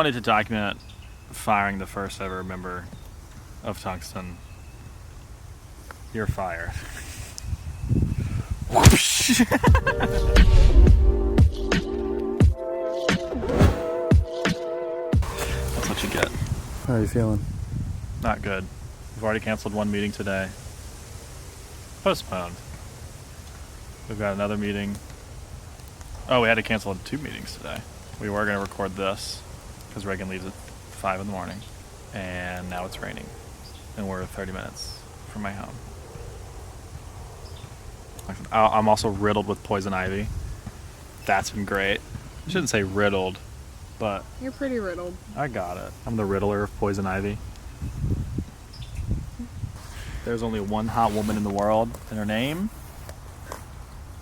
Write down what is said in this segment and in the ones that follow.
wanted to document firing the first ever member of Tungsten. You're fired. Whoosh. That's what you get. How are you feeling? Not good. We've already canceled one meeting today. Postponed. We've got another meeting. Oh, we had to cancel 2 meetings today. We were going to record this because Raegan leaves at 5 in the morning, and now it's raining, and we're 30 minutes from my home. I'm also riddled with poison ivy. That's been great. I shouldn't say riddled, but You're pretty riddled. I got it. I'm the riddler of poison ivy. There's only one hot woman in the world, and her name?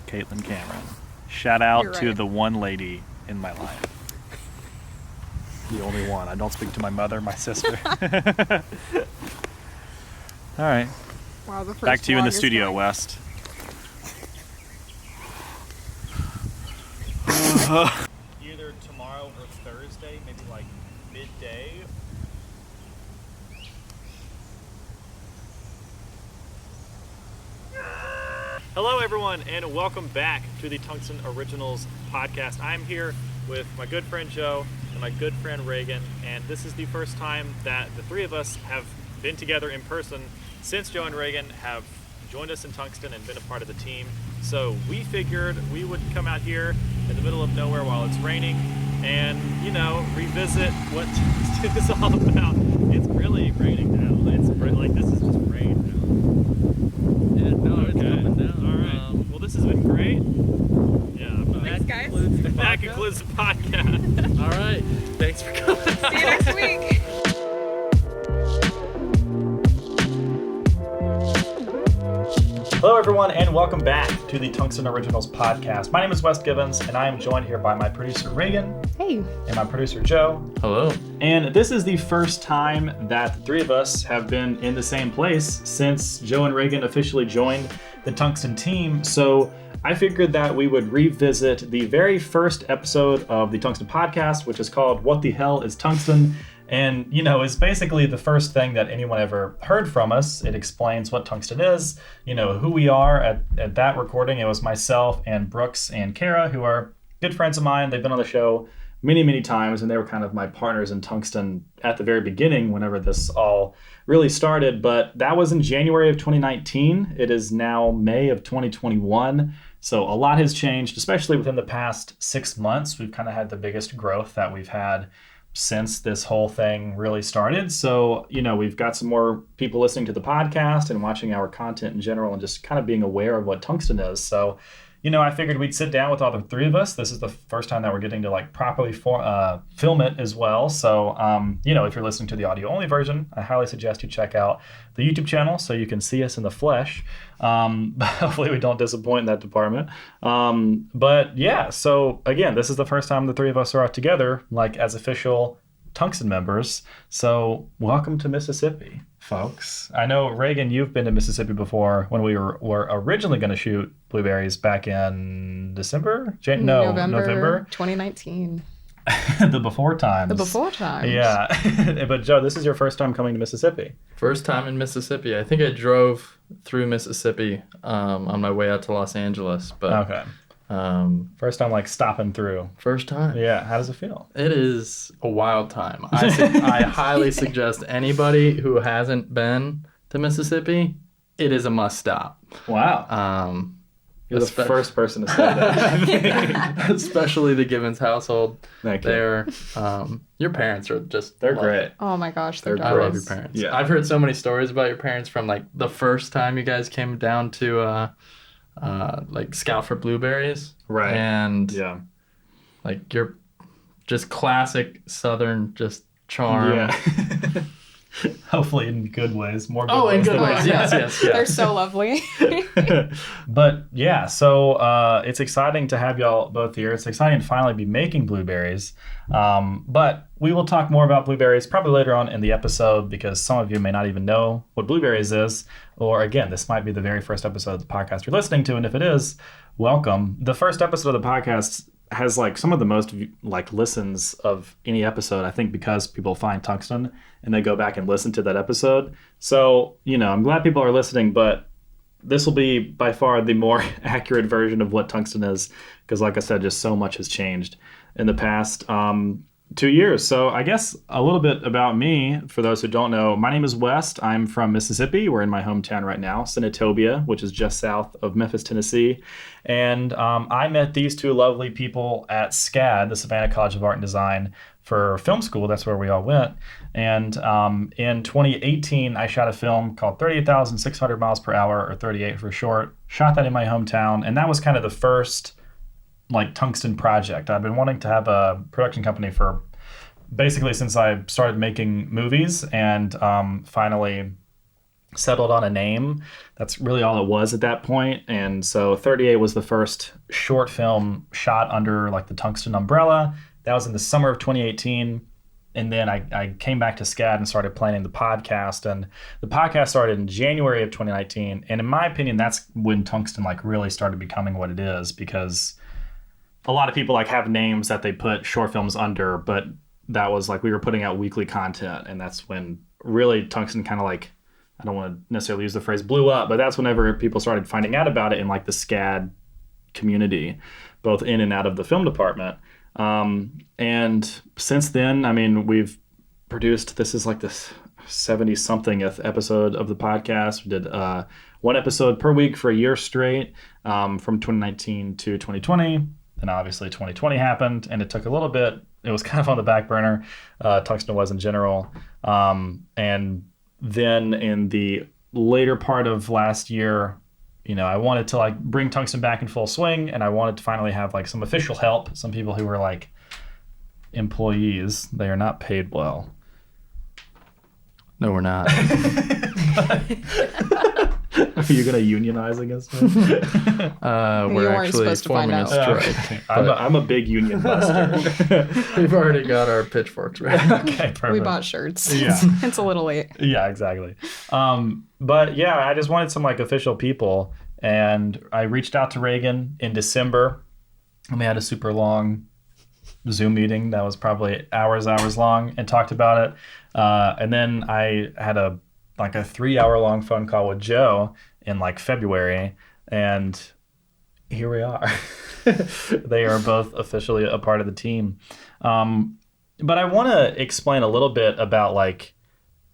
Caitlin Cameron. Shout out to the one lady in my life. The only one. I don't speak to my mother, my sister. All right. Wow, the first Back to you in the vlog is studio, fine. West. Either tomorrow or Thursday, maybe like midday. Hello, everyone, and welcome back to the Tungsten Originals podcast. I'm here with my good friend Joe and my good friend Raegan, and this is the first time that the three of us have been together in person since Joe and Raegan have joined us in Tungsten and been a part of the team. So we figured we would come out here in the middle of nowhere while it's raining and, you know, revisit what Tungsten is all about. It's really raining now. It's like this is just rain now. Yeah, no, Okay. it's coming down. All right. Well, this has been great. Yeah. Thanks, guys. That concludes the podcast. All right. Thanks for coming. See you next week. Hello, everyone, and welcome back to the Tungsten Originals podcast. My name is Wes Gibbons, and I am joined here by my producer, Raegan, Hey. and my producer, Joe. Hello. And this is the first time that the three of us have been in the same place since Joe and Raegan officially joined the Tungsten team. So I figured that we would revisit the very first episode of the Tungsten podcast, which is called What the Hell is Tungsten? And, you know, it's basically the first thing that anyone ever heard from us. It explains what Tungsten is, you know, who we are. At that recording, it was myself and Brooks and Kara, who are good friends of mine. They've been on the show many, many times, and they were kind of my partners in Tungsten at the very beginning whenever this all really started. But that was in January of 2019. It is now May of 2021. So a lot has changed, especially within the past 6 months. We've kind of had the biggest growth that we've had since this whole thing really started. So, you know, we've got some more people listening to the podcast and watching our content in general and just kind of being aware of what Tungsten is. So, you know, I figured we'd sit down with all the three of us. This is the first time that we're getting to like properly film it as well. So, you know, if you're listening to the audio only version, I highly suggest you check out the YouTube channel so you can see us in the flesh. Hopefully we don't disappoint in that department. But yeah, so again, this is the first time the three of us are out together, like as official Tungsten members. So welcome to Mississippi, folks. I know, Raegan, you've been to Mississippi before when we were originally going to shoot Blueberries back in December? November 2019. The before times. The before times. Yeah. But Joe, this is your first time coming to Mississippi. First time in Mississippi. I think I drove through Mississippi on my way out to Los Angeles. But Okay. First time like stopping through. First time. Yeah. How does it feel? It is a wild time. I highly suggest anybody who hasn't been to Mississippi, it is a must stop. Wow. You're the first person to say that. Especially the Gibbons household. Thank you. Your parents are just... They're great. Oh my gosh, They're I great. love your parents. Yeah. I've heard so many stories about your parents from like the first time you guys came down to like scout for blueberries. Right. And Yeah. like your just classic Southern just charm. Yeah. Hopefully in good ways. More good Oh, ways. in good than ways. bad. Yes, yes, They're yes. so lovely. But yeah, so it's exciting to have y'all both here. It's exciting to finally be making blueberries. But we will talk more about blueberries probably later on in the episode because some of you may not even know what blueberries is. Or again, this might be the very first episode of the podcast you're listening to. And if it is, welcome. The first episode of the podcast has like some of the most like listens of any episode, I think, because people find Tungsten and they go back and listen to that episode. So, I'm glad people are listening, but this will be by far the more accurate version of what Tungsten is, because like I said, just so much has changed in the past 2 years. So I guess a little bit about me, for those who don't know. My name is West. I'm from Mississippi. We're in my hometown right now, Senatobia, which is just south of Memphis, Tennessee. And I met these two lovely people at SCAD, the Savannah College of Art and Design, for film school. That's where we all went. And in 2018, I shot a film called 38,600 Miles Per Hour, or 38 for short. Shot that in my hometown. And that was kind of the first like Tungsten project. I've been wanting to have a production company for basically since I started making movies, and finally settled on a name. That's really all it was at that point. And so 38 was the first short film shot under like the Tungsten umbrella. That was in the summer of 2018. And then I came back to SCAD and started planning the podcast. And the podcast started in January of 2019. And in my opinion, that's when Tungsten like really started becoming what it is, because a lot of people like have names that they put short films under, but that was like we were putting out weekly content, and that's when really Tungsten kind of like, I don't want to necessarily use the phrase blew up, but that's whenever people started finding out about it in like the SCAD community, both in and out of the film department. And since then, I mean, we've produced, this is like this 70-somethingth episode of the podcast. We did one episode per week for a year straight, from 2019 to 2020. Then obviously 2020 happened, and it took a little bit. It was kind of on the back burner. Tungsten was in general. And then in the later part of last year, I wanted to like bring Tungsten back in full swing, and I wanted to finally have like some official help. Some people who were like employees. They are not paid well. No, we're not. Are you going to unionize against me? We're actually forming a strike. I'm a big union buster. We've already got our pitchforks ready. Okay, perfect. We bought shirts. Yeah. It's a little late. Yeah, exactly. But yeah, I just wanted some like official people, and I reached out to Raegan in December, and we had a super long Zoom meeting that was probably hours long, and talked about it. And then I had a 3-hour long phone call with Joe in like February, and here we are. They are both officially a part of the team. But I want to explain a little bit about like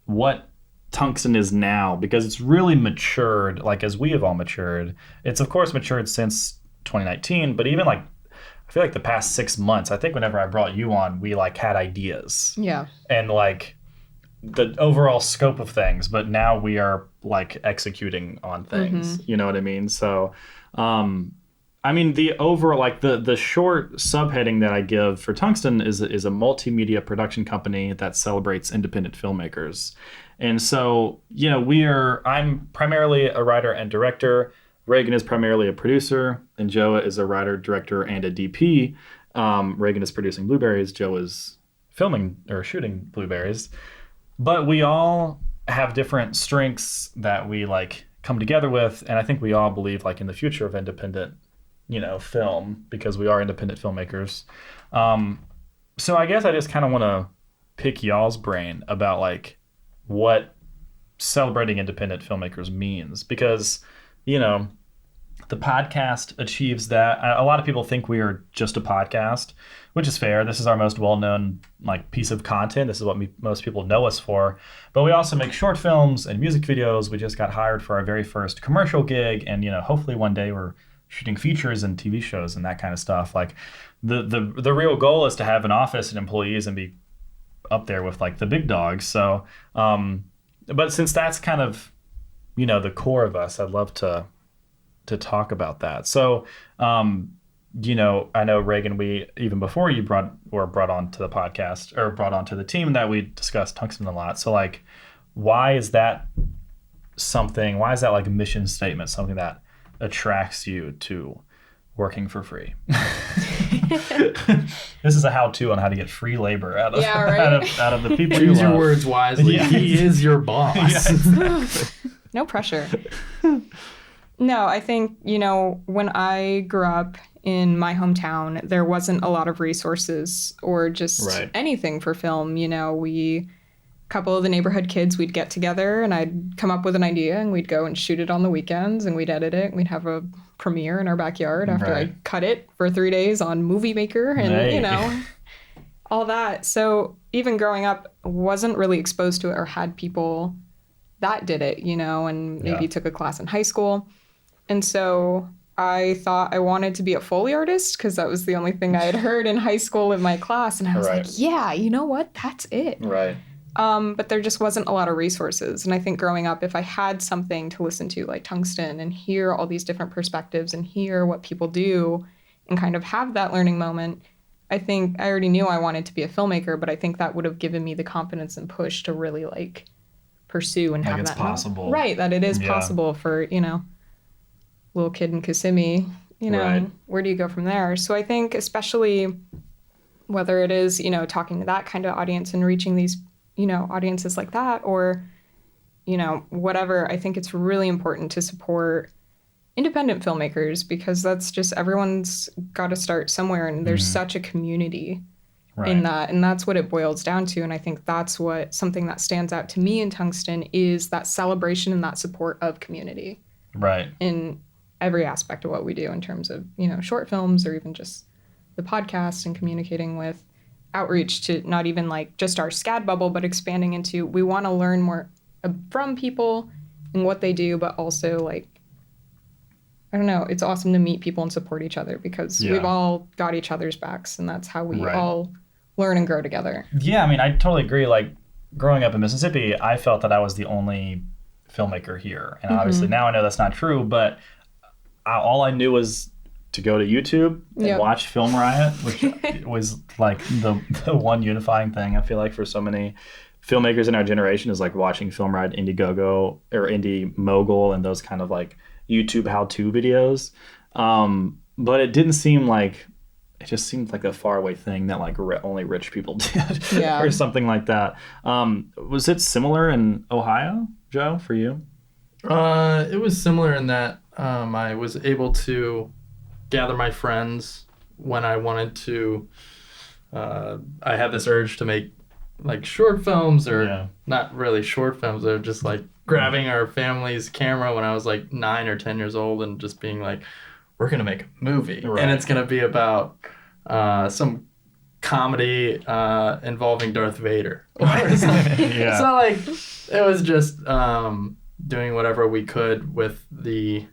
what Tungsten is now, because it's really matured, like as we have all matured. It's of course matured since 2019, but even like I feel like the past 6 months, I think whenever I brought you on, we like had ideas. Yeah. And like the overall scope of things, but now we are like executing on things. Mm-hmm. You know what I mean? So, I mean, the overall, like the short subheading that I give for Tungsten is a multimedia production company that celebrates independent filmmakers. And so, I'm primarily a writer and director. Raegan is primarily a producer, and Joe is a writer, director, and a DP. Raegan is producing Blueberries. Joe is filming or shooting Blueberries. But we all have different strengths that we like come together with, and I think we all believe like in the future of independent, film, because we are independent filmmakers. So I guess I just kind of want to pick y'all's brain about like what celebrating independent filmmakers means, because the podcast achieves that. A lot of people think we are just a podcast, which is fair. This is our most well-known like piece of content. This is what most people know us for. But we also make short films and music videos. We just got hired for our very first commercial gig, and hopefully one day we're shooting features and TV shows and that kind of stuff. Like the real goal is to have an office and employees and be up there with like the big dogs. So, but since that's kind of the core of us, I'd love to talk about that. So, I know Raegan, we, even before you were brought onto the podcast or brought onto the team, that we discussed Tungsten a lot. So like, why is that like a mission statement, something that attracts you to working for free? This is a how-to on how to get free labor out of the people you love. Use your words wisely. Yeah. He is your boss. Yeah, exactly. No pressure. No, I think, when I grew up in my hometown, there wasn't a lot of resources or just anything for film. You know, a couple of the neighborhood kids, we'd get together and I'd come up with an idea and we'd go and shoot it on the weekends and we'd edit it and we'd have a premiere in our backyard after I cut it for 3 days on Movie Maker and, you know, all that. So even growing up, wasn't really exposed to it or had people that did it, you know, and maybe took a class in high school. And so I thought I wanted to be a Foley artist because that was the only thing I had heard in high school in my class. And I was like, yeah, you know what? That's it. Right. But there just wasn't a lot of resources. And I think growing up, if I had something to listen to like Tungsten and hear all these different perspectives and hear what people do and kind of have that learning moment, I think I already knew I wanted to be a filmmaker, but I think that would have given me the confidence and push to really like pursue and have it's that possible. Right, that it is possible for, you know, little kid in Kissimmee, you know, where do you go from there? So I think especially whether it is, you know, talking to that kind of audience and reaching these, you know, audiences like that or, you know, whatever, I think it's really important to support independent filmmakers because that's just everyone's got to start somewhere and there's such a community in that, and that's what it boils down to. And I think that's what something that stands out to me in Tungsten is that celebration and that support of community in every aspect of what we do in terms of, you know, short films or even just the podcast and communicating with outreach to not even like just our SCAD bubble, but expanding into we want to learn more from people and what they do, but also like I don't know, it's awesome to meet people and support each other because we've all got each other's backs and that's how we all learn and grow together. Yeah, I mean, I totally agree. Like growing up in Mississippi, I felt that I was the only filmmaker here. And obviously now I know that's not true, but all I knew was to go to YouTube and watch Film Riot, which was like the one unifying thing I feel like for so many filmmakers in our generation is like watching Film Riot, Indiegogo or Indie Mogul and those kind of like YouTube how-to videos. But it didn't seem like, it just seemed like a faraway thing that like only rich people did or something like that. Was it similar in Ohio, Joe, for you? It was similar in that I was able to gather my friends when I wanted to. I had this urge to make like short films or not really short films. They're just like grabbing our family's camera when I was like 9 or 10 years old and just being like, we're going to make a movie. And it's going to be about some comedy involving Darth Vader. So like, it was just doing whatever we could with the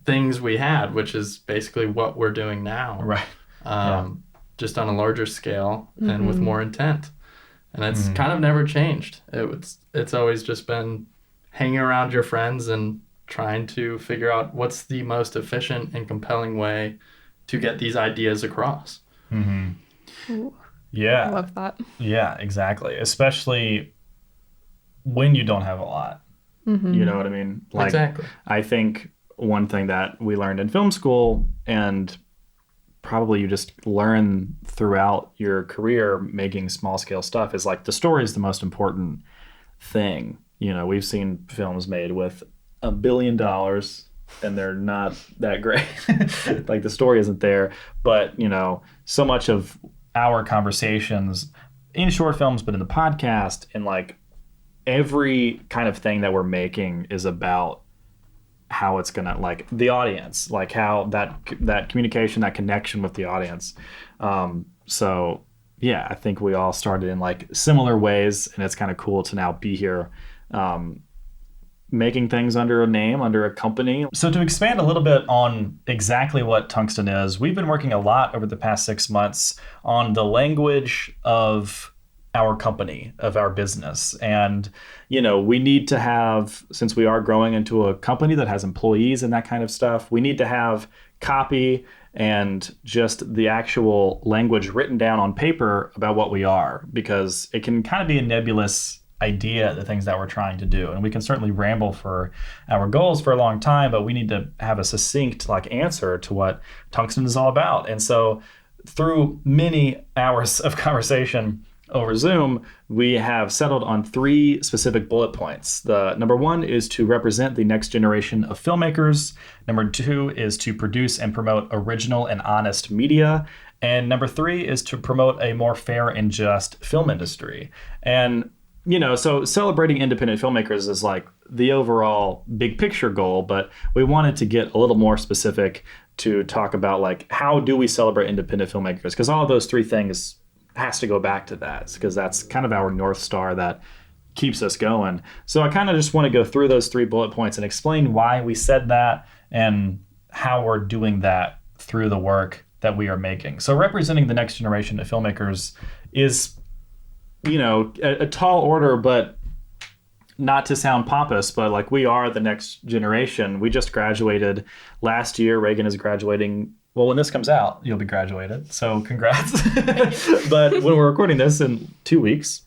things we had, which is basically what we're doing now. Just on a larger scale and with more intent. And it's kind of never changed. It's always just been hanging around your friends and trying to figure out what's the most efficient and compelling way to get these ideas across. Yeah. I love that. Yeah, exactly. Especially when you don't have a lot. You know what I mean? Like, exactly. I think one thing that we learned in film school, and probably you just learn throughout your career making small scale stuff, is like the story is the most important thing. You know, we've seen films made with $1 billion and they're not that great. Like the story isn't there. But, you know, so much of our conversations in short films, but in the podcast, and like every kind of thing that we're making is about how it's gonna, like the audience, like how that communication, that connection with the audience. So yeah, I think we all started in like similar ways, and it's kind of cool to now be here making things under a name, under a company. So to expand a little bit on exactly what Tungsten is, we've been working a lot over the past 6 months on the language of our company, of our business. And, you know, we need to have, since we are growing into a company that has employees and that kind of stuff, we need to have copy and just the actual language written down on paper about what we are, because it can kind of be a nebulous idea, the things that we're trying to do. And we can certainly ramble for our goals for a long time, but we need to have a succinct like answer to what Tungsten is all about. And so through many hours of conversation, over Zoom, we have settled on 3 specific bullet points. The number 1 is to represent the next generation of filmmakers. Number 2 is to produce and promote original and honest media. And number 3 is to promote a more fair and just film industry. And, so celebrating independent filmmakers is like the overall big picture goal, but we wanted to get a little more specific to talk about like, how do we celebrate independent filmmakers? Because all of those 3 things has to go back to that, because that's kind of our North Star that keeps us going. So I kind of just want to go through those 3 bullet points and explain why we said that and how we're doing that through the work that we are making. So representing the next generation of filmmakers is, a tall order, but not to sound pompous, but like we are the next generation. We just graduated last year. Raegan is graduating. Well, when this comes out, you'll be graduated. So congrats. But when we're recording this in 2 weeks,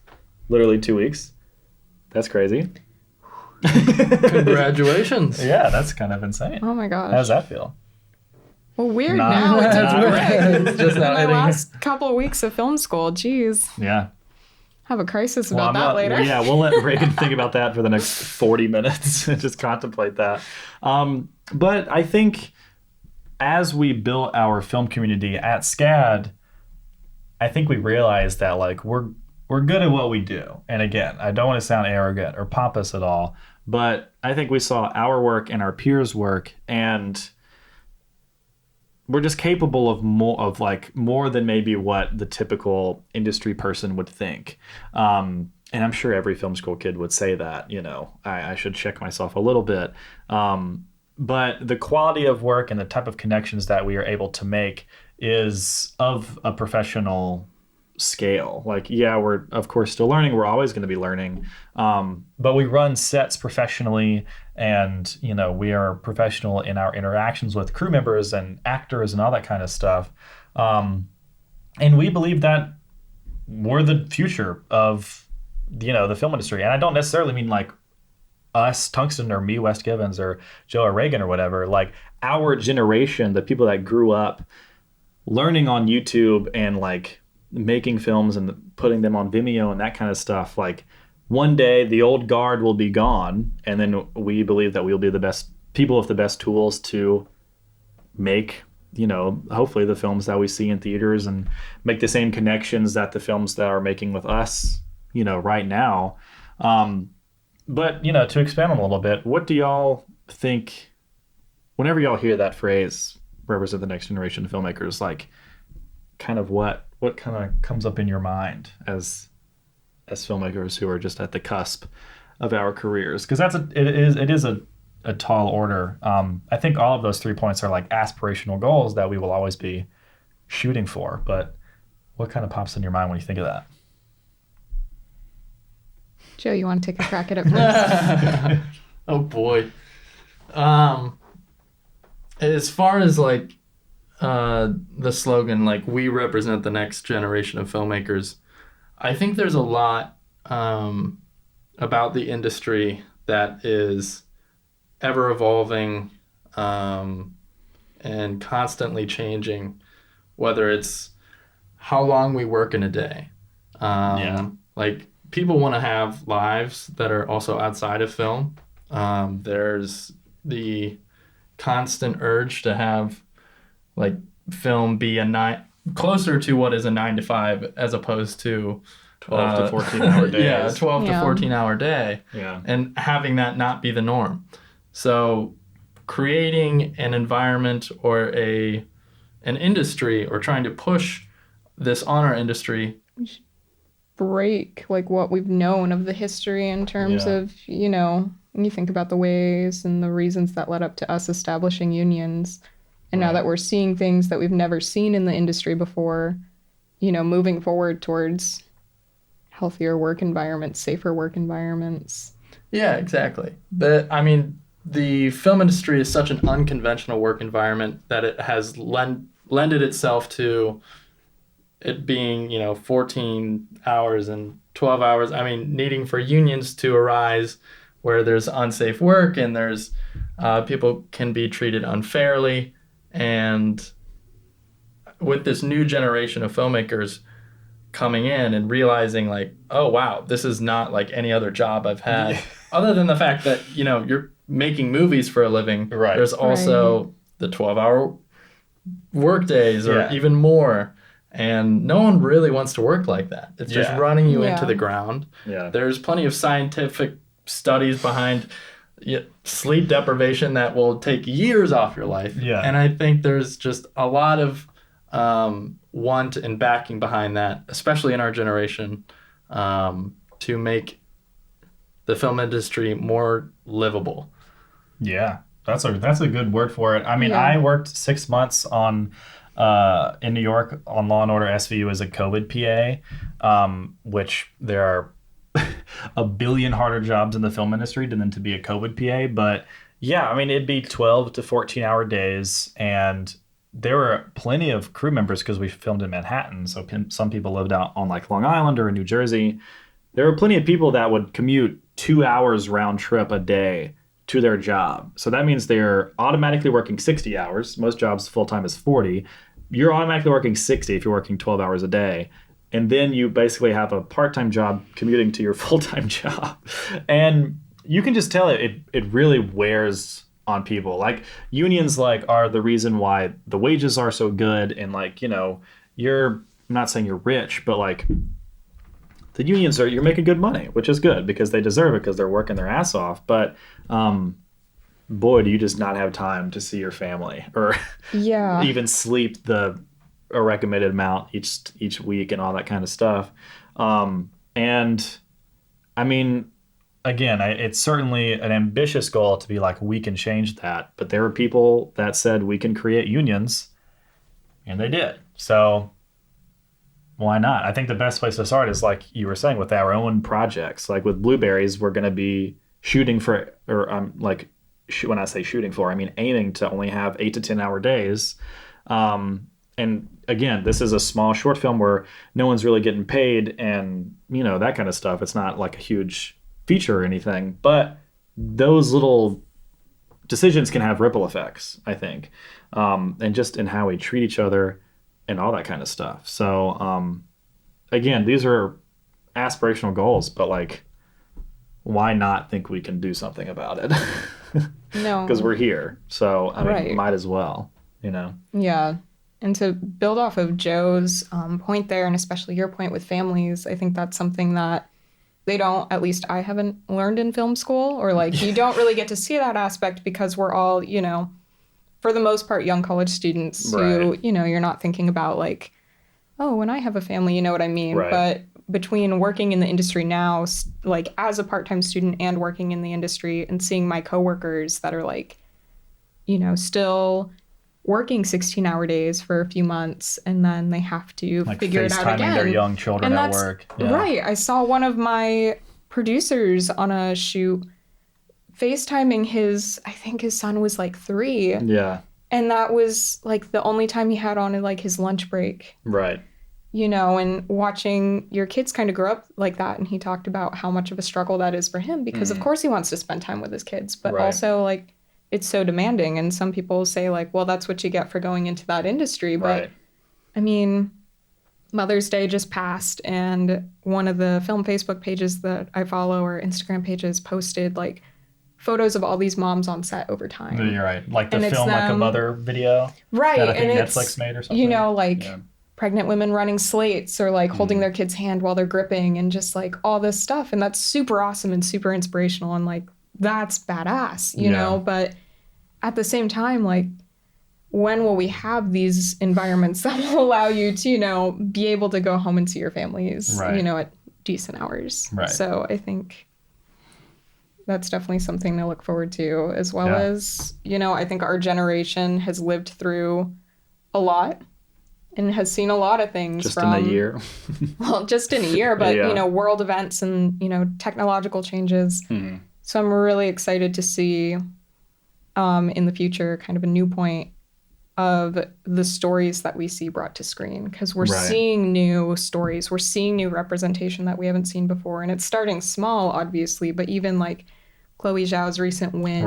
literally 2 weeks, that's crazy. Congratulations. Yeah, that's kind of insane. Oh my gosh. How does that feel? Well, weird now. It's It's just not my hitting. last couple of weeks of film school. Jeez. Yeah. Have a crisis about that later. Yeah, we'll let Raegan think about that for the next 40 minutes and just contemplate that. But I think as we built our film community at SCAD, I think we realized that like we're good at what we do. And again, I don't want to sound arrogant or pompous at all, but I think we saw our work and our peers' work, and we're just capable of more than maybe what the typical industry person would think. And I'm sure every film school kid would say that, I should check myself a little bit. But the quality of work and the type of connections that we are able to make is of a professional scale. Like, yeah, we're of course still learning. We're always going to be learning. But we run sets professionally, and, we are professional in our interactions with crew members and actors and all that kind of stuff. And we believe that we're the future of, the film industry. And I don't necessarily mean like us, Tungsten, or me, West Givens, or Joe or Raegan or whatever. Like our generation, the people that grew up learning on YouTube and like making films and putting them on Vimeo and that kind of stuff, like one day the old guard will be gone, and then we believe that we'll be the best people with the best tools to make, hopefully the films that we see in theaters and make the same connections that the films that are making with us, right now. But, to expand on a little bit, what do y'all think, whenever y'all hear that phrase, represent the next generation of filmmakers, like kind of what kind of comes up in your mind as filmmakers who are just at the cusp of our careers? Because it is a tall order. I think all of those 3 points are like aspirational goals that we will always be shooting for. But what kind of pops in your mind when you think of that? Joe, you want to take a crack at it first? Oh boy. As far as like the slogan, like we represent the next generation of filmmakers, I think there's a lot about the industry that is ever evolving and constantly changing, whether it's how long we work in a day. Like people want to have lives that are also outside of film. There's the constant urge to have like film be closer to what is a 9 to 5 as opposed to 12 to 14 hour days. Yeah, 12 to 14 hour day. Yeah. And having that not be the norm. So creating an environment or an industry, or trying to push this on our industry, break like what we've known of the history in terms of, when you think about the ways and the reasons that led up to us establishing unions. And now that we're seeing things that we've never seen in the industry before, moving forward towards healthier work environments, safer work environments. Yeah, exactly. The film industry is such an unconventional work environment that it has lended itself to it being, 14 hours and 12 hours. Needing for unions to arise where there's unsafe work and there's people can be treated unfairly. And with this new generation of filmmakers, coming in and realizing like, oh wow, this is not like any other job I've had. Other than the fact that, you know, you're making movies for a living. Right. There's also the 12-hour work days or even more. And no one really wants to work like that. It's just running you into the ground. Yeah. There's plenty of scientific studies behind sleep deprivation that will take years off your life. Yeah. And I think there's just a lot of want and backing behind that, especially in our generation, to make the film industry more livable. Yeah, that's a good word for it. I mean, I worked 6 months on in New York on Law and Order SVU as a COVID PA, which there are a billion harder jobs in the film industry than to be a COVID PA. But yeah, I mean, it'd be 12 to 14-hour days, and there were plenty of crew members because we filmed in Manhattan. So some people lived out on like Long Island or in New Jersey. There were plenty of people that would commute 2 hours round trip a day to their job. So that means they're automatically working 60 hours. Most jobs full-time is 40. You're automatically working 60 if you're working 12 hours a day. And then you basically have a part-time job commuting to your full-time job. And you can just tell it really wears on people. Like unions like are the reason why the wages are so good. And like, you know, I'm not saying you're rich, but like the unions you're making good money, which is good because they deserve it because they're working their ass off. But boy, do you just not have time to see your family or even sleep a recommended amount each week and all that kind of stuff. And I mean, again, it's certainly an ambitious goal to be like, we can change that. But there were people that said we can create unions, and they did. So why not? I think the best place to start is like you were saying with our own projects. Like with Blueberries, we're going to be shooting for, or when I say shooting for, I mean aiming to only have 8 to 10 hour days. And again, this is a small short film where no one's really getting paid and, you know, that kind of stuff. It's not like a huge feature or anything, but those little decisions can have ripple effects, I think. And just in how we treat each other and all that kind of stuff. So, again, these are aspirational goals, but like, why not think we can do something about it? No. Because we're here. So, I mean, might as well, you know? Yeah. And to build off of Joe's point there, and especially your point with families, I think that's something that they don't, at least I haven't learned in film school, or like you don't really get to see that aspect because we're all, you know, for the most part, young college students who, you know, you're not thinking about like, oh, when I have a family, you know what I mean? Right. But between working in the industry now, like as a part-time student and working in the industry and seeing my coworkers that are like, you know, still working 16-hour days for a few months, and then they have to like figure it out again. FaceTiming their young children at work. Yeah. Right. I saw one of my producers on a shoot FaceTiming I think his son was like 3. Yeah. And that was like the only time he had on like his lunch break. Right. You know, and watching your kids kind of grow up like that. And he talked about how much of a struggle that is for him because of course he wants to spend time with his kids, but also like it's so demanding. And some people say like, well, that's what you get for going into that industry. But I mean, Mother's Day just passed, and one of the film Facebook pages that I follow or Instagram pages posted like photos of all these moms on set over time. You're right. Like the film Like a Mother video. Right. That I think and Netflix made or something. You know, like pregnant women running slates or like holding their kid's hand while they're gripping and just like all this stuff. And that's super awesome and super inspirational. And like, that's badass, you know? But at the same time, like, when will we have these environments that will allow you to, you know, be able to go home and see your families, you know, at decent hours? Right. So I think that's definitely something to look forward to, as well as, you know, I think our generation has lived through a lot and has seen a lot of things just in a year. Well, just in a year, but, you know, world events and, you know, technological changes. So I'm really excited to see in the future kind of a new point of the stories that we see brought to screen, because we're seeing new stories, we're seeing new representation that we haven't seen before, and it's starting small, obviously, but even like Chloe Zhao's recent win,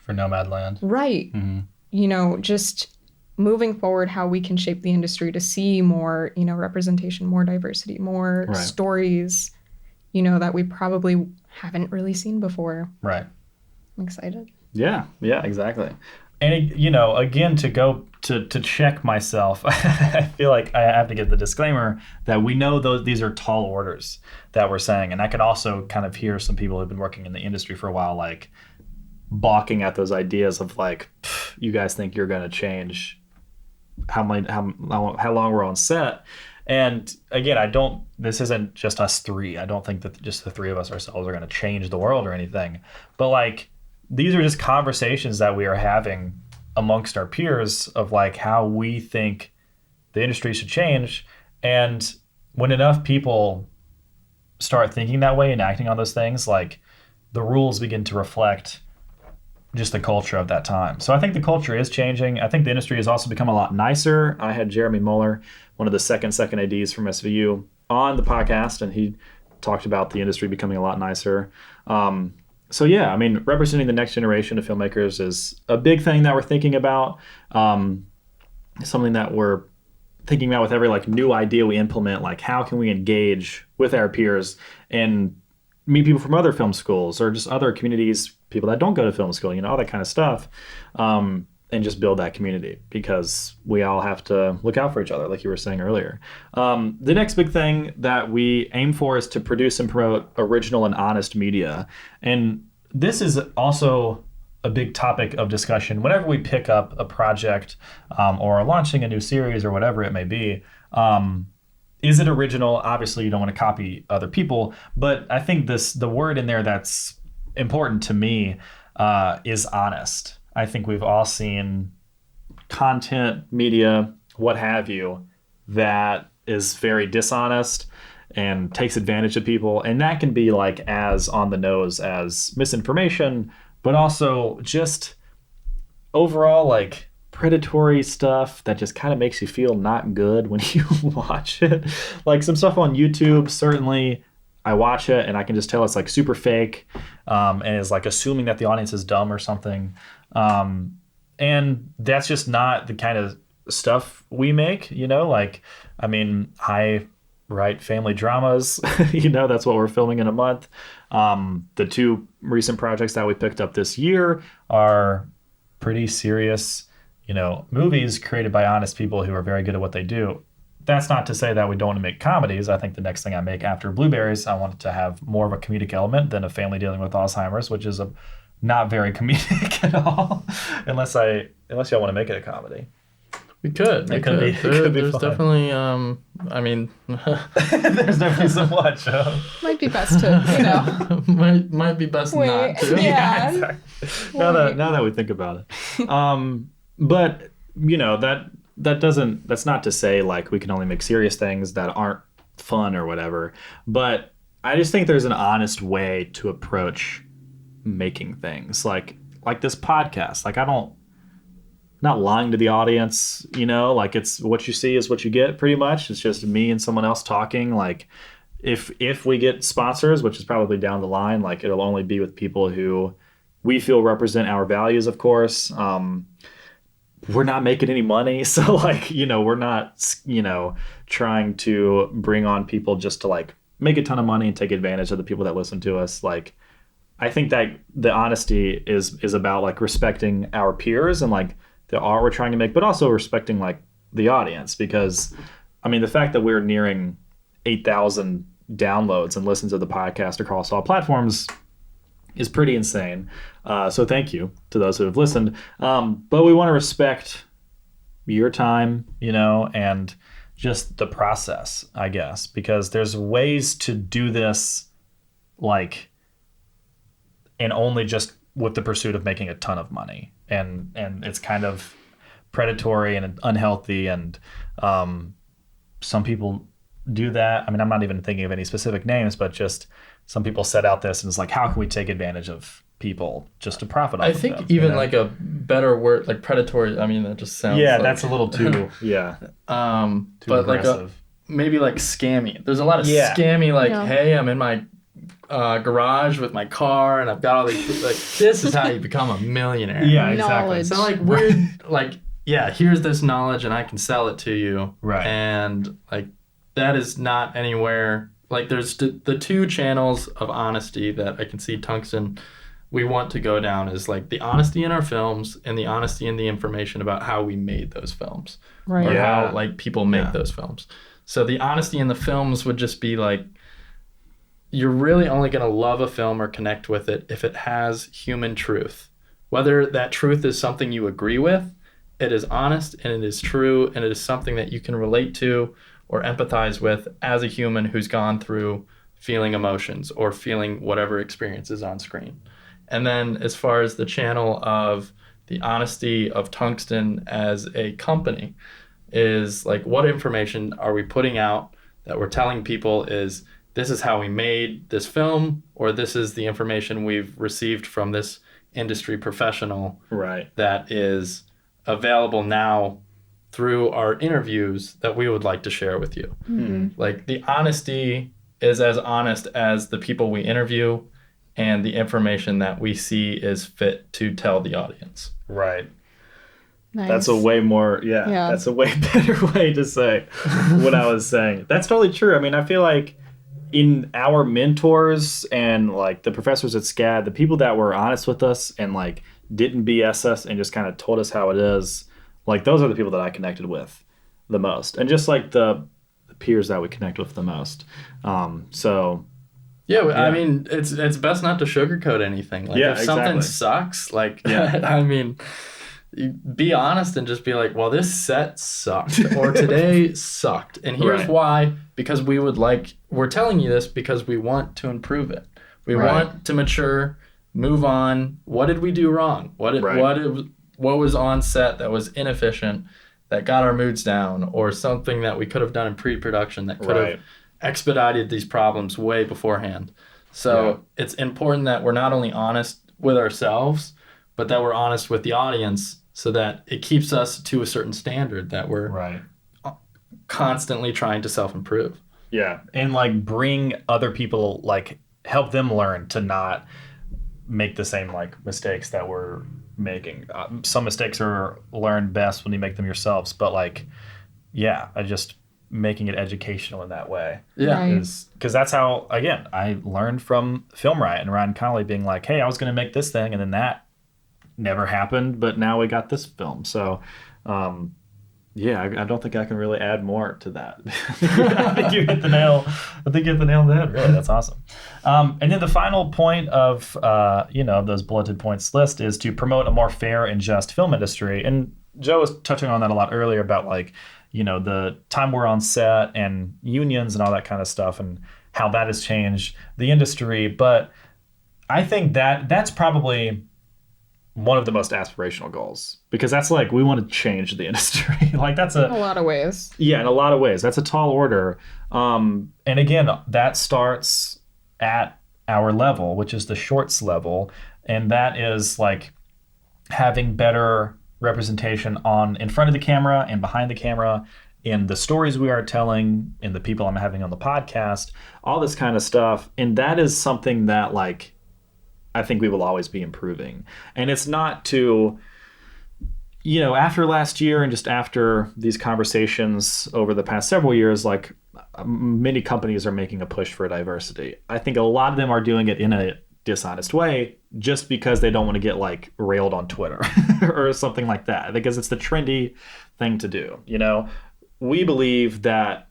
for Nomadland, you know, just moving forward, how we can shape the industry to see more, representation, more diversity, more stories, that we probably haven't really seen before. Right. I'm excited. Yeah, exactly. And, again, to go to check myself, I feel like I have to get the disclaimer that we know these are tall orders that we're saying. And I can also kind of hear some people who've been working in the industry for a while, like, balking at those ideas of, like, you guys think you're going to change how long we're on set. And again, this isn't just us three. I don't think that just the three of us ourselves are going to change the world or anything. But, like, these are just conversations that we are having amongst our peers of, like, how we think the industry should change. And when enough people start thinking that way and acting on those things, like, the rules begin to reflect just the culture of that time. So I think the culture is changing. I think the industry has also become a lot nicer. I had Jeremy Muller, one of the second ADs from SVU, on the podcast, and he talked about the industry becoming a lot nicer. So yeah, I mean, representing the next generation of filmmakers is a big thing that we're thinking about. Something that we're thinking about with every, like, new idea we implement. Like, how can we engage with our peers and meet people from other film schools or just other communities, people that don't go to film school, all that kind of stuff, and just build that community, because we all have to look out for each other, like you were saying earlier. The next big thing that we aim for is to produce and promote original and honest media. And this is also a big topic of discussion whenever we pick up a project or are launching a new series or whatever it may be. Is it original? Obviously, you don't want to copy other people, but I think the word in there that's important to me is honest. I think we've all seen content, media, what have you, that is very dishonest and takes advantage of people. And that can be, like, as on the nose as misinformation, but also just overall, like, predatory stuff that just kind of makes you feel not good when you watch it. Like, some stuff on YouTube, certainly I watch it and I can just tell it's, like, super fake, and is, like, assuming that the audience is dumb or something. And that's just not the kind of stuff we make, like, I mean, I write family dramas, that's what we're filming in a month. The two recent projects that we picked up this year are pretty serious, movies created by honest people who are very good at what they do. That's not to say that we don't want to make comedies. I think the next thing I make after Blueberries, I want it to have more of a comedic element than a family dealing with Alzheimer's, which is not very comedic at all, unless y'all want to make it a comedy. We could. It could be There's fun. definitely, I mean... There's definitely some watch. Might be best to, might be best not to. Yeah. Exactly. Now that we think about it. But, that's not to say, like, we can only make serious things that aren't fun or whatever. But I just think there's an honest way to approach making things. Like this podcast. Like, not lying to the audience, like, it's what you see is what you get, pretty much. It's just me and someone else talking. Like, if we get sponsors, which is probably down the line, like, it'll only be with people who we feel represent our values, of course. We're not making any money, so, like, we're not, trying to bring on people just to, like, make a ton of money and take advantage of the people that listen to us. Like, I think that the honesty is about, like, respecting our peers and, like, the art we're trying to make, but also respecting, like, the audience, because, I mean, the fact that we're nearing 8,000 downloads and listens to the podcast across all platforms is pretty insane. So thank you to those who have listened. But we want to respect your time, and just the process, I guess, because there's ways to do this, like, and only just with the pursuit of making a ton of money. And it's kind of predatory and unhealthy. And some people do that. I mean, I'm not even thinking of any specific names, but just some people set out this and it's like, how can we take advantage of people just to profit off of them? I think even like a better word, like predatory, I mean, that just sounds that's a little too, too but aggressive. Maybe like scammy. There's a lot of scammy, like, hey, I'm in my garage with my car and I've got all these, like, this is how you become a millionaire. Yeah, exactly. Knowledge. So like weird, like yeah, here's this knowledge and I can sell it to you. Right. And like that is not anywhere. Like there's the two channels of honesty that I can see Tungsten we want to go down is like the honesty in our films and the honesty in the information about how we made those films. Right. Or Yeah. how like people make Yeah. those films. So the honesty in the films would just be like you're really only going to love a film or connect with it if it has human truth. Whether that truth is something you agree with, it is honest and it is true and it is something that you can relate to or empathize with as a human who's gone through feeling emotions or feeling whatever experience is on screen. And then as far as the channel of the honesty of Tungsten as a company is like what information are we putting out that we're telling people is this is how we made this film, or this is the information we've received from this industry professional Right. that is available now through our interviews that we would like to share with you. Like the honesty is as honest as the people we interview and the information that we see is fit to tell the audience. Right. Nice. That's a way more, Yeah. that's a way better way to say what I was saying. That's totally true. I mean, I feel like in our mentors and like the professors at SCAD, the people that were honest with us and like didn't BS us and just kind of told us how it is, like those are the people that I connected with the most. And just like the peers that we connect with the most. So Yeah, I mean, it's best not to sugarcoat anything. Like Yeah, if something exactly. sucks, like Yeah. I mean, you be honest and just be like, well, this set sucked or today sucked. And here's Right. why, because we're telling you this because we want to improve it. We Right. want to mature, move on. What did we do wrong? What was on set that was inefficient, that got our moods down, or something that we could have done in pre-production that could Right. have expedited these problems way beforehand. So it's important that we're not only honest with ourselves, but that we're honest with the audience so that it keeps us to a certain standard that we're right. constantly trying to self-improve. Yeah. And like bring other people, like help them learn to not make the same like mistakes that we're making. Some mistakes are learned best when you make them yourselves, but like, yeah, I just making it educational in that way. Yeah. Right. Because that's how, again, I learned from Film Riot and Ryan Connolly being like, hey, I was going to make this thing, and then that never happened, but now we got this film. So, yeah, I don't think I can really add more to that. I think you hit the nail. I think you hit the nail on the head. Really, that's awesome. And then the final point of of those bulleted points list is to promote a more fair and just film industry. And Joe was touching on that a lot earlier about like, the time we're on set and unions and all that kind of stuff and how that has changed the industry. But I think that's probably one of the most aspirational goals, because that's like we want to change the industry. Like that's In a lot of ways. in a lot of ways that's a tall order. And again, that starts at our level, which is the shorts level, and that is like having better representation in front of the camera and behind the camera, in the stories we are telling, in the people I'm having on the podcast, all this kind of stuff. And that is something that like I think we will always be improving. And it's not to, after last year and just after these conversations over the past several years, like many companies are making a push for diversity. I think a lot of them are doing it in a dishonest way just because they don't want to get like railed on Twitter or something like that, because it's the trendy thing to do. We believe that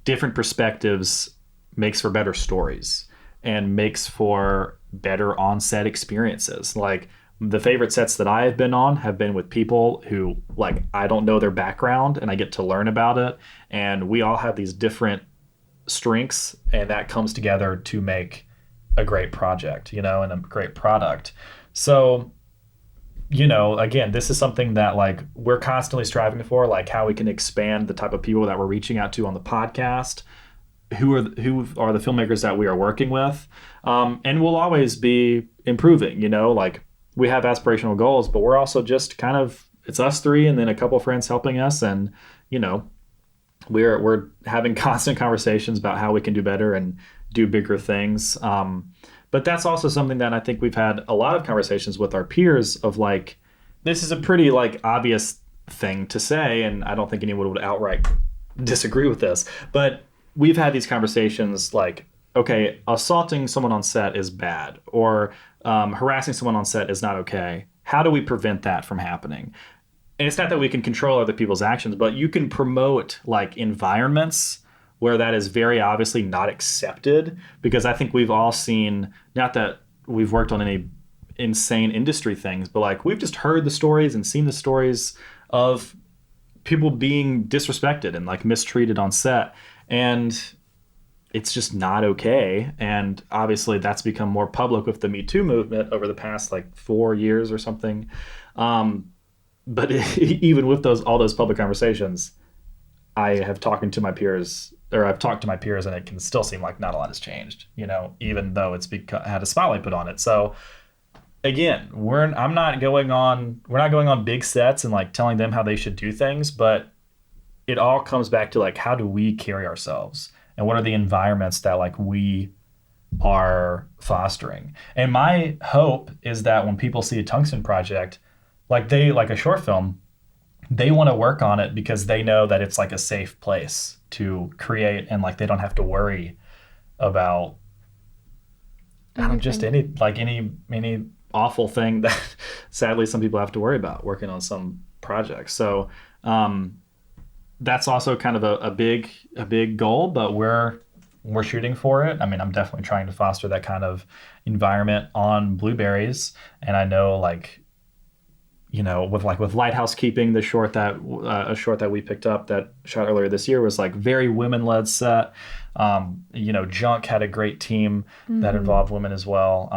different perspectives makes for better stories and makes for better on-set experiences. Like the favorite sets that I have been on have been with people who like I don't know their background and I get to learn about it, and we all have these different strengths, and that comes together to make a great project, and a great product. So, again, this is something that like we're constantly striving for, like how we can expand the type of people that we're reaching out to on the podcast, who are the filmmakers that we are working with, and we'll always be improving. Like we have aspirational goals, but we're also just kind of, it's us three and then a couple of friends helping us, and we're having constant conversations about how we can do better and do bigger things. But that's also something that I think we've had a lot of conversations with our peers of like, this is a pretty like obvious thing to say, and I don't think anyone would outright disagree with this, but we've had these conversations like, okay, assaulting someone on set is bad, or harassing someone on set is not okay. How do we prevent that from happening? And it's not that we can control other people's actions, but you can promote like environments where that is very obviously not accepted, because I think we've all seen, not that we've worked on any insane industry things, but like we've just heard the stories and seen the stories of people being disrespected and like mistreated on set, and it's just not okay. And obviously that's become more public with the Me Too movement over the past like 4 years or something. But even with all those public conversations, I've talked to my peers, and it can still seem like not a lot has changed, even though it's had a spotlight put on it. So again, we're not going on big sets and like telling them how they should do things, but it all comes back to like, how do we carry ourselves, and what are the environments that like we are fostering? And my hope is that when people see a Tungsten project, like a short film, they want to work on it because they know that it's like a safe place to create, and like they don't have to worry about just any awful thing that sadly some people have to worry about working on some projects. So that's also kind of a big goal, but we're shooting for it. I mean, I'm definitely trying to foster that kind of environment on Blueberries, and I know with Lighthouse Keeping, the short that a short that we picked up that shot earlier this year was like very women-led set. Junk had a great team that involved women as well.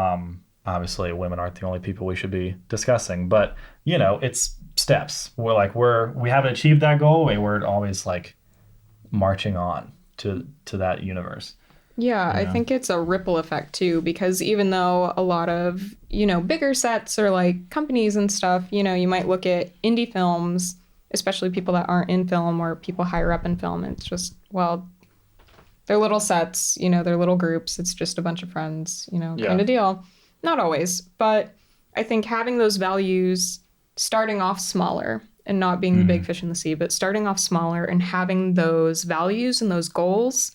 Obviously, women aren't the only people we should be discussing, but it's steps. We haven't achieved that goal, and we're always like marching on to that universe. Yeah, I think it's a ripple effect too, because even though a lot of, bigger sets or like companies and stuff, you might look at indie films, especially people that aren't in film or people higher up in film. And it's just, well, they're little sets, they're little groups. It's just a bunch of friends, kind of deal. Not always, but I think having those values, starting off smaller and not being the big fish in the sea, but starting off smaller and having those values and those goals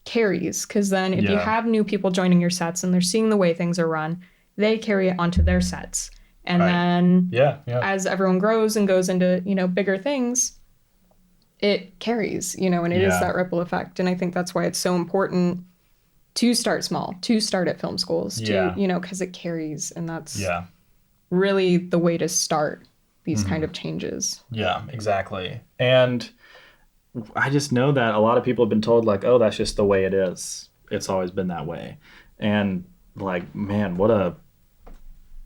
carries, because then if you have new people joining your sets and they're seeing the way things are run, they carry it onto their sets, and then as everyone grows and goes into bigger things, it carries, and it is that ripple effect. And I think that's why it's so important to start small, to start at film schools, because it carries, and that's really the way to start these kind of changes. Yeah, exactly. And I just know that a lot of people have been told like, oh, that's just the way it is. It's always been that way. And like, man, what a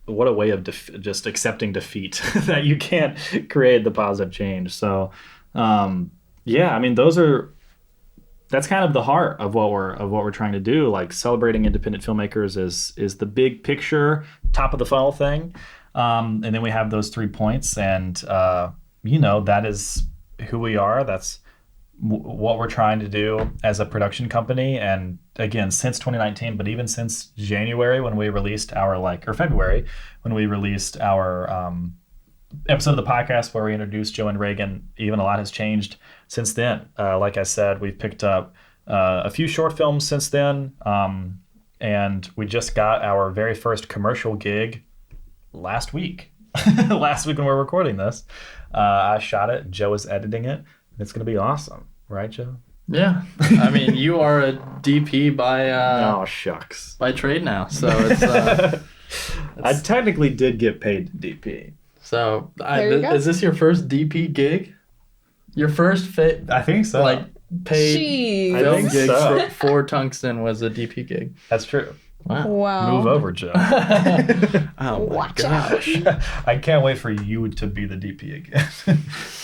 way of just accepting defeat that you can't create the positive change. So, I mean, that's kind of the heart of what we're trying to do. Like, celebrating independent filmmakers is the big picture, top of the funnel thing. And then we have those 3 points, and that is who we are. That's what we're trying to do as a production company. And again, since 2019, but even since January when we released or February when we released our episode of the podcast where we introduced Joe and Raegan, even a lot has changed since then. Like I said, we've picked up a few short films since then, and we just got our very first commercial gig last week. Last week when we were recording this, I shot it. Joe is editing it. It's going to be awesome. Right, Joe? Yeah. I mean, you are a DP by... oh, shucks. By trade now. So it's... I technically did get paid to DP. So is this your first DP gig? Your first I think so. Like paid film gig for Tungsten was a DP gig. That's true. Wow. Move over, Joe. Oh my Watch gosh. I can't wait for you to be the DP again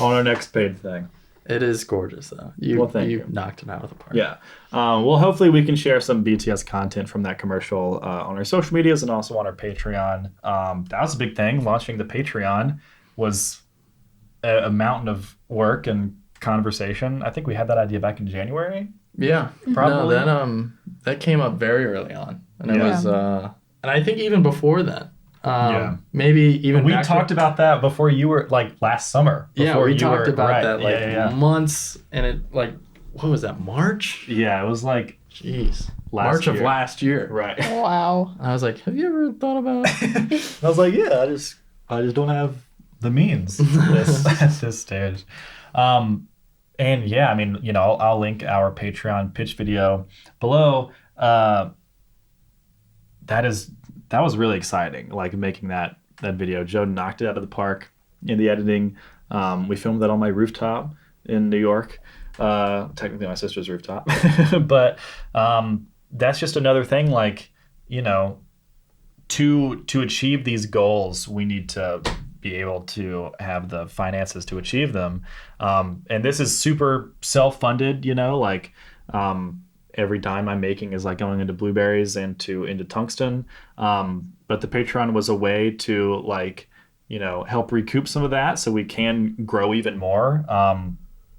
on our next paid thing. It is gorgeous, though. You knocked it out of the park. Yeah. Well, hopefully we can share some BTS content from that commercial on our social medias and also on our Patreon. That was a big thing. Launching the Patreon was a mountain of work and conversation. I think we had that idea back in January. Yeah. Probably. No, that came up very early on. And it was, and I think even before that, Maybe even we talked about that before you were like last summer. Yeah, we talked about right. that like months, and it like, what was that, March? Yeah, it was like, jeez, March of last year. Right. Wow. I was like, have you ever thought about? I was like, yeah, I just don't have the means at this stage. And yeah, I mean, you know, I'll link our Patreon pitch video below. That was really exciting, like making that video. Joe knocked it out of the park in the editing. We filmed that on my rooftop in New York. Technically my sister's rooftop. But that's just another thing, like, you know, to achieve these goals, we need to be able to have the finances to achieve them. And this is super self-funded, you know, like every dime I'm making is like going into Blueberries and into Tungsten. But the Patreon was a way to, like, you know, help recoup some of that so we can grow even more.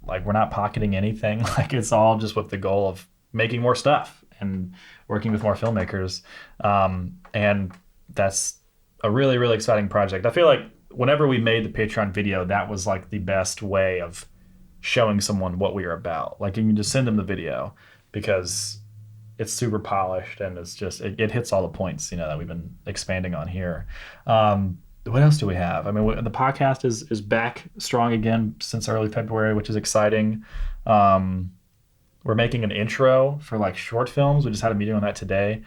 Like, we're not pocketing anything. Like, it's all just with the goal of making more stuff and working with more filmmakers. And that's a really, really exciting project. I feel like whenever we made the Patreon video, that was like the best way of showing someone what we are about. Like, you can just send them the video because it's super polished and it's just, it hits all the points, you know, that we've been expanding on here. What else do we have? I mean, the podcast is back strong again since early February, which is exciting. We're making an intro for like short films. We just had a meeting on that today.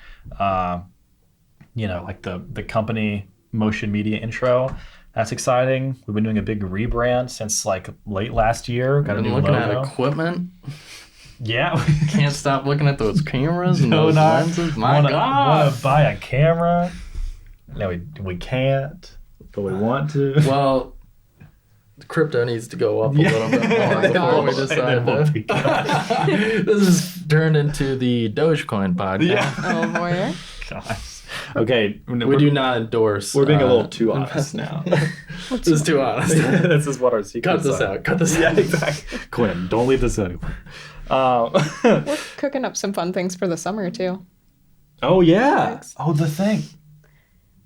You know, like the company motion media intro. That's exciting. We've been doing a big rebrand since like late last year. Got a new looking logo. at equipment. Yeah. Can't stop looking at those cameras and those lenses. My God. Want to buy a camera? No, we can't, but we want to. Well, crypto needs to go up a little bit more before we decide to. This is turned into the Dogecoin podcast. Yeah. Oh boy. Gosh. Okay. We do not endorse. We're being a little too honest now. This is too honest. This is what our secrets Cut this are. out. Cut this Yeah, out. exactly. Quinn, don't leave this anywhere. We're cooking up some fun things for the summer too. Oh yeah. Thanks. Oh, the thing.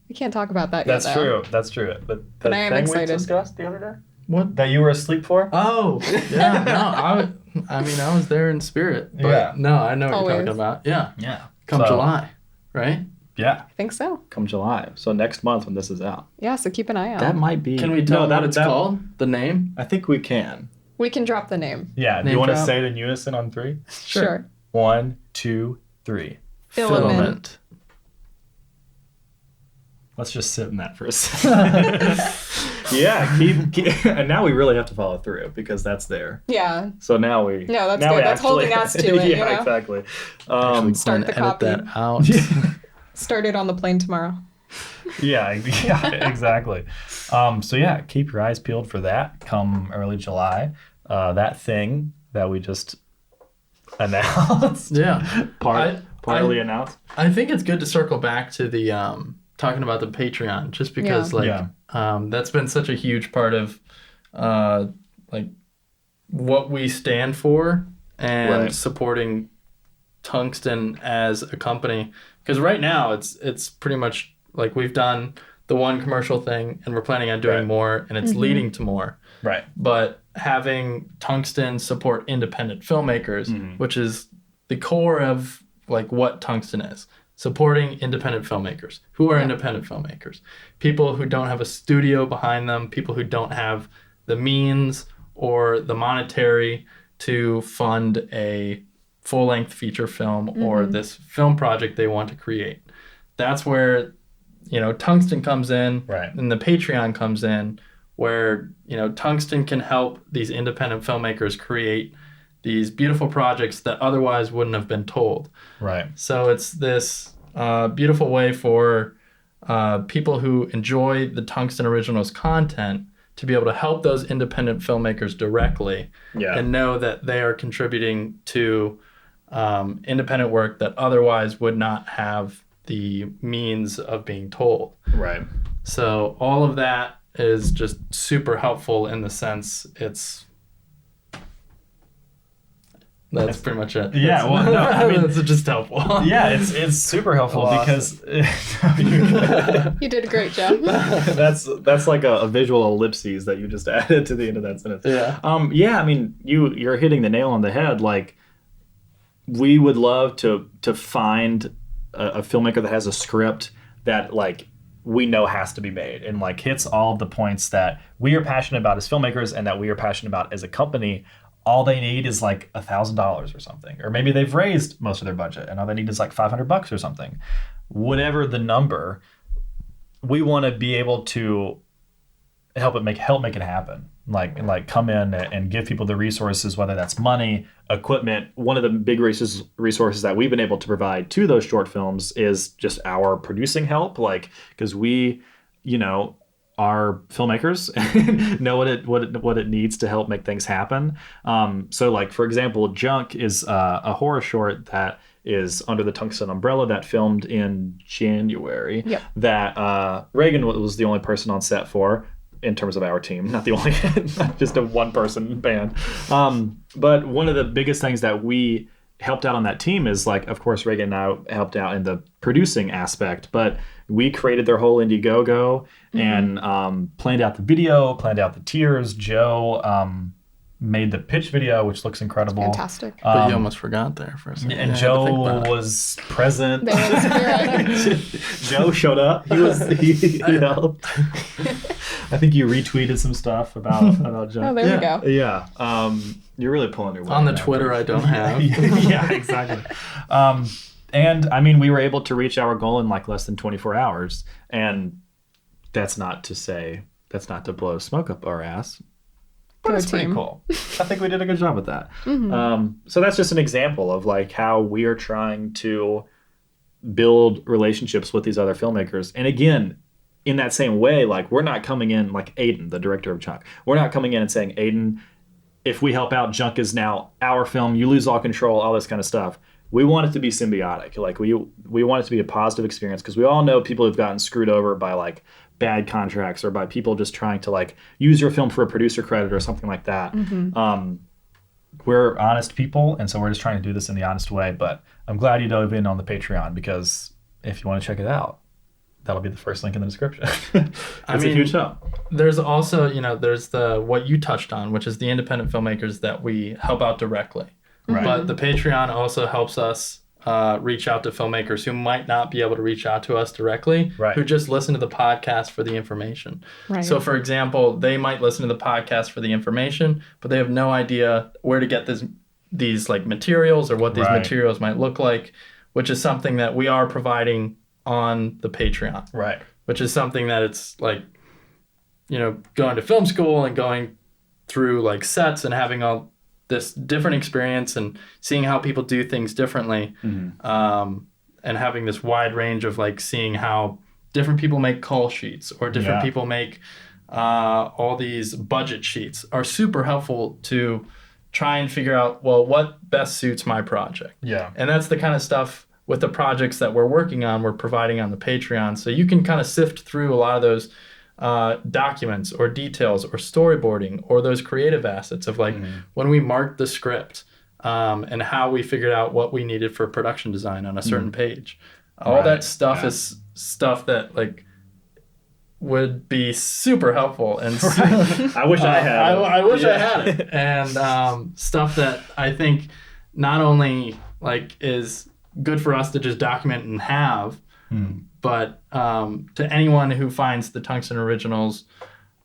We can't talk about that That's yet, though. true. That's true. But the I am thing excited. we discussed the other day What? that you were asleep for. Oh, yeah. No, I mean, I was there in spirit. But Yeah. no, I know what Always. you're talking about. Yeah. Yeah. Come So, July, right? Yeah. I think so. Come July. So next month when this is out. Yeah, so keep an eye out. That might be. Can we tell no, what it's called? The name? I think we can. We can drop the name. Yeah. Do Name you want to drop? say it in unison on 3? Sure. 1, 2, 3. Filament. Let's just sit in that for a second. Yeah, keep and now we really have to follow through because that's there. Yeah. So now we. No, that's now good. we That's holding us to it, Yeah, you know? exactly. Start the edit copy. that out. Start it on the plane tomorrow. yeah, exactly. So yeah, keep your eyes peeled for that. Come early July, that thing that we just announced. Yeah. Partly announced. I think it's good to circle back to the talking about the Patreon, just because that's been such a huge part of like what we stand for and supporting Tungsten as a company. Because right now it's pretty much like we've done the one commercial thing and we're planning on doing more, and it's leading to more. Right. But having Tungsten support independent filmmakers, which is the core of like what Tungsten is. Supporting independent filmmakers. Who are independent filmmakers? People who don't have a studio behind them, people who don't have the means or the monetary to fund a full-length feature film or this film project they want to create. That's where, you know, Tungsten comes in, and the Patreon comes in, where, you know, Tungsten can help these independent filmmakers create these beautiful projects that otherwise wouldn't have been told. Right. So it's this beautiful way for people who enjoy the Tungsten Originals content to be able to help those independent filmmakers directly and know that they are contributing to independent work that otherwise would not have the means of being told. Right. So all of that is just super helpful in the sense That's pretty much it. Yeah, well, no, I mean, that's just helpful. Yeah, it's super helpful because You did a great job. that's like a visual ellipses that you just added to the end of that sentence. Yeah. Yeah, I mean, you're hitting the nail on the head. Like, we would love to find a filmmaker that has a script that like we know has to be made and like hits all of the points that we are passionate about as filmmakers and that we are passionate about as a company. All they need is like $1,000 or something, or maybe they've raised most of their budget and all they need is like $500 or something. Whatever the number, we want to be able to help make it happen. Like come in and give people the resources, whether that's money, equipment. One of the big resources that we've been able to provide to those short films is just our producing help. Like, because we, are filmmakers and know what it needs to help make things happen. So like, for example, Junk is a horror short that is under the Tungsten umbrella that filmed in January. Yep. That Raegan was the only person on set for. In terms of our team, not the only, not just a one-person band. But one of the biggest things that we helped out on that team is like, of course, Raegan and I helped out in the producing aspect, but we created their whole Indiegogo and planned out the video, planned out the tiers. Joe made the pitch video, which looks incredible. Fantastic. But you almost forgot there for a second. And Joe was present. There was Joe showed up. He helped. I think you retweeted some stuff about Joe. Oh, there we go. Yeah. You're really pulling your weight. On the Twitter I don't have. Yeah, exactly. And I mean, we were able to reach our goal in like less than 24 hours. And that's not to blow smoke up our ass. But it's pretty cool. I think we did a good job with that. So that's just an example of like how we are trying to build relationships with these other filmmakers. And again, in that same way, like we're not coming in like Aiden, the director of Junk. We're not coming in and saying, Aiden, if we help out, Junk is now our film. You lose all control, all this kind of stuff. We want it to be symbiotic. Like we want it to be a positive experience because we all know people who've gotten screwed over by like bad contracts or by people just trying to like use your film for a producer credit or something like that. We're honest people, and so we're just trying to do this in the honest way. But I'm glad you dove in on the Patreon because if you want to check it out, that'll be the first link in the description. It's a huge help. There's also, there's what you touched on, which is the independent filmmakers that we help out directly. Right. But the Patreon also helps us reach out to filmmakers who might not be able to reach out to us directly, who just listen to the podcast for the information. Right. So, for example, they might listen to the podcast for the information, but they have no idea where to get these like materials or what these materials might look like, which is something that we are providing on the Patreon. Right. Which is something that it's like, going to film school and going through like sets and having all this different experience and seeing how people do things differently, and having this wide range of like seeing how different people make call sheets or different people make all these budget sheets are super helpful to try and figure out, well, what best suits my project. Yeah. And that's the kind of stuff with the projects that we're working on, we're providing on the Patreon. So you can kind of sift through a lot of those documents or details or storyboarding or those creative assets of like when we marked the script and how we figured out what we needed for production design on a certain page. All that stuff is stuff that like would be super helpful and I wish I had I wish I had it. And stuff that I think not only like is good for us to just document and have, but to anyone who finds the Tungsten Originals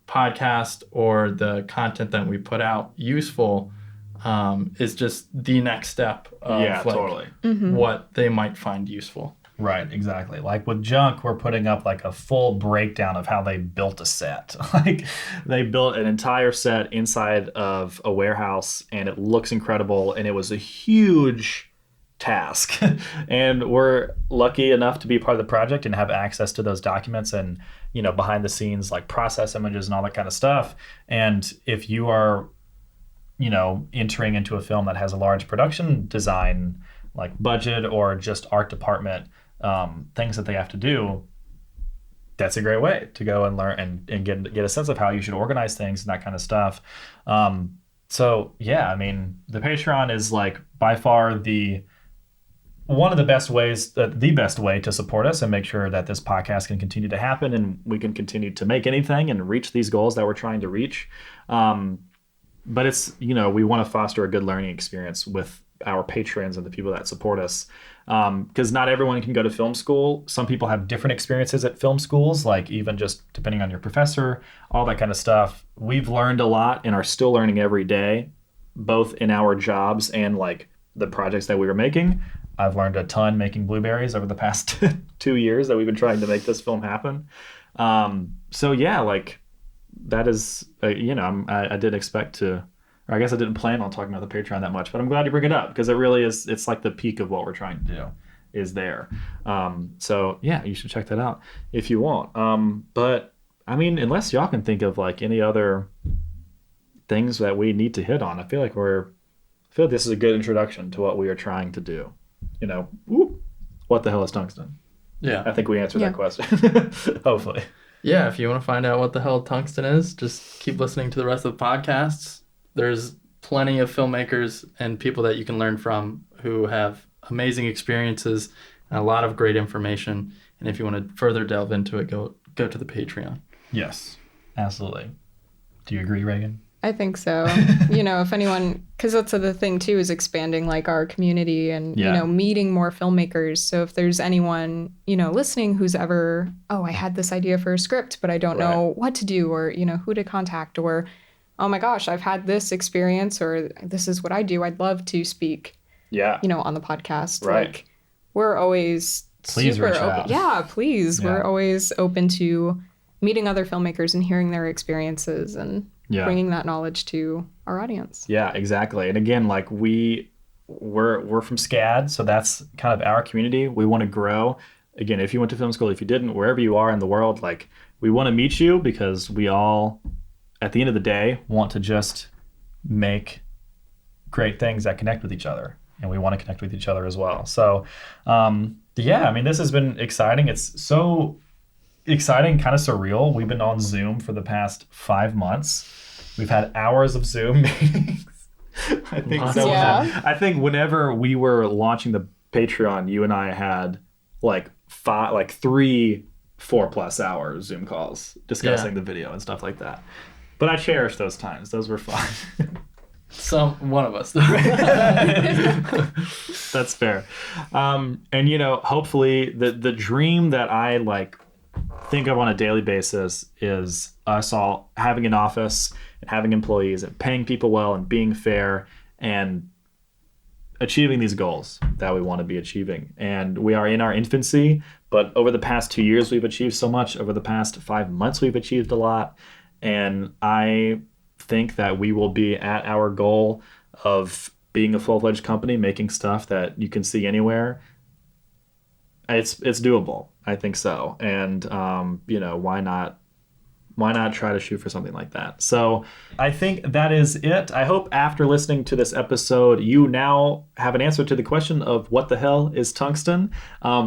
podcast or the content that we put out useful, is just the next step of totally. What they might find useful. Right, exactly. Like with Junk, we're putting up like a full breakdown of how they built a set. Like they built an entire set inside of a warehouse and it looks incredible and it was a huge task. And we're lucky enough to be part of the project and have access to those documents and, behind the scenes like process images and all that kind of stuff. And if you are, entering into a film that has a large production design like budget or just art department things that they have to do, that's a great way to go and learn and get a sense of how you should organize things and that kind of stuff. So yeah, I mean, the Patreon is like by far one of the best ways, the best way to support us and make sure that this podcast can continue to happen and we can continue to make anything and reach these goals that we're trying to reach. But it's, we want to foster a good learning experience with our patrons and the people that support us. Because not everyone can go to film school. Some people have different experiences at film schools, like even just depending on your professor, all that kind of stuff. We've learned a lot and are still learning every day, both in our jobs and like the projects that we were making. I've learned a ton making blueberries over the past 2 years that we've been trying to make this film happen. So yeah, like that is, I did expect to, or I guess I didn't plan on talking about the Patreon that much, but I'm glad you bring it up because it really is, it's like the peak of what we're trying to do is there. So yeah, you should check that out if you want. But I mean, unless y'all can think of like any other things that we need to hit on, I feel like this is a good introduction to what we are trying to do. What the hell is tungsten? Yeah. I think we answered that question. Hopefully. Yeah, if you want to find out what the hell tungsten is, just keep listening to the rest of the podcasts. There's plenty of filmmakers and people that you can learn from who have amazing experiences and a lot of great information. And if you want to further delve into it, go to the Patreon. Yes, absolutely. Do you agree, Raegan? I think so. If anyone, because that's the thing too, is expanding like our community and, meeting more filmmakers. So if there's anyone, listening who's ever, I had this idea for a script, but I don't know what to do or, who to contact or, oh my gosh, I've had this experience or this is what I do. I'd love to speak, on the podcast. Right. Like we're always please super reach open. out. Yeah, please. Yeah. We're always open to meeting other filmmakers and hearing their experiences and bringing that knowledge to our audience. Yeah, exactly. And again, like we're from SCAD, so that's kind of our community. We want to grow. Again, if you went to film school, if you didn't, wherever you are in the world, like we want to meet you because we all, at the end of the day, want to just make great things that connect with each other. And we want to connect with each other as well. So, this has been exciting. It's so exciting, kind of surreal. We've been on Zoom for the past 5 months. We've had hours of Zoom meetings. I think whenever we were launching the Patreon, you and I had like 3 4+ hour Zoom calls discussing the video and stuff like that. But I cherish those times. Those were fun. One of us. That's fair. And hopefully the dream that I like think of on a daily basis is us all having an office and having employees and paying people well and being fair and achieving these goals that we want to be achieving. And we are in our infancy, but over the past 2 years, we've achieved so much. Over the past 5 months, we've achieved a lot. And I think that we will be at our goal of being a full-fledged company, making stuff that you can see anywhere. It's doable. I think so. And, why not try to shoot for something like that? So I think that is it. I hope after listening to this episode, you now have an answer to the question of what the hell is tungsten.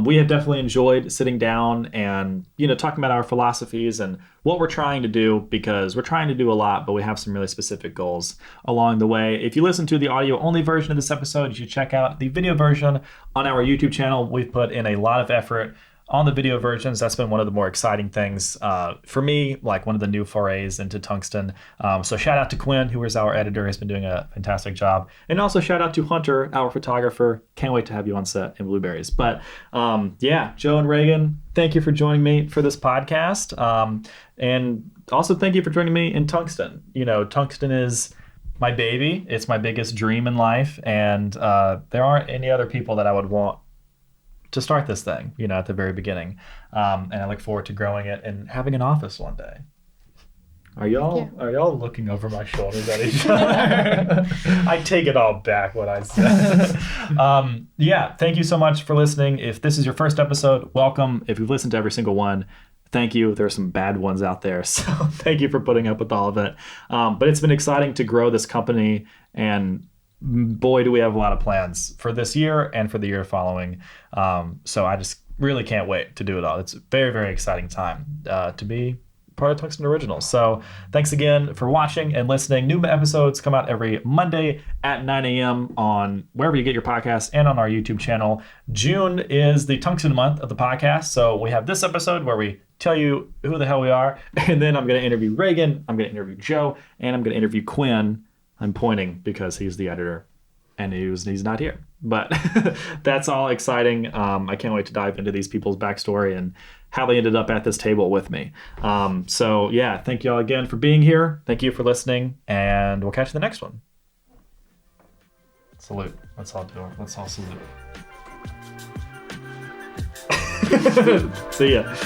We have definitely enjoyed sitting down and, talking about our philosophies and what we're trying to do, because we're trying to do a lot, but we have some really specific goals along the way. If you listen to the audio only version of this episode, you should check out the video version on our YouTube channel. We've put in a lot of effort on the video versions. That's been one of the more exciting things for me, like one of the new forays into tungsten. So shout out to Quinn, who is our editor, has been doing a fantastic job. And also shout out to Hunter, our photographer. Can't wait to have you on set in Blueberries. But Joe and Raegan, thank you for joining me for this podcast. And also thank you for joining me in tungsten. Tungsten is my baby. It's my biggest dream in life. And there aren't any other people that I would want to start this thing, at the very beginning. And I look forward to growing it and having an office one day. Are y'all looking over my shoulders at each other? I take it all back what I said. Thank you so much for listening. If this is your first episode, welcome. If you've listened to every single one, thank you. There are some bad ones out there, so thank you for putting up with all of it. But it's been exciting to grow this company, and boy, do we have a lot of plans for this year and for the year following. So I just really can't wait to do it all. It's a very, very exciting time to be part of Tungsten Originals. So thanks again for watching and listening. New episodes come out every Monday at 9 a.m. on wherever you get your podcasts and on our YouTube channel. June is the Tungsten month of the podcast. So we have this episode where we tell you who the hell we are. And then I'm going to interview Raegan. I'm going to interview Joe. And I'm going to interview Quinn. I'm pointing because he's the editor and he's not here. But that's all exciting. I can't wait to dive into these people's backstory and how they ended up at this table with me. So yeah, thank you all again for being here. Thank you for listening, and we'll catch you in the next one. Salute. Let's all do it. Let's all salute. See ya.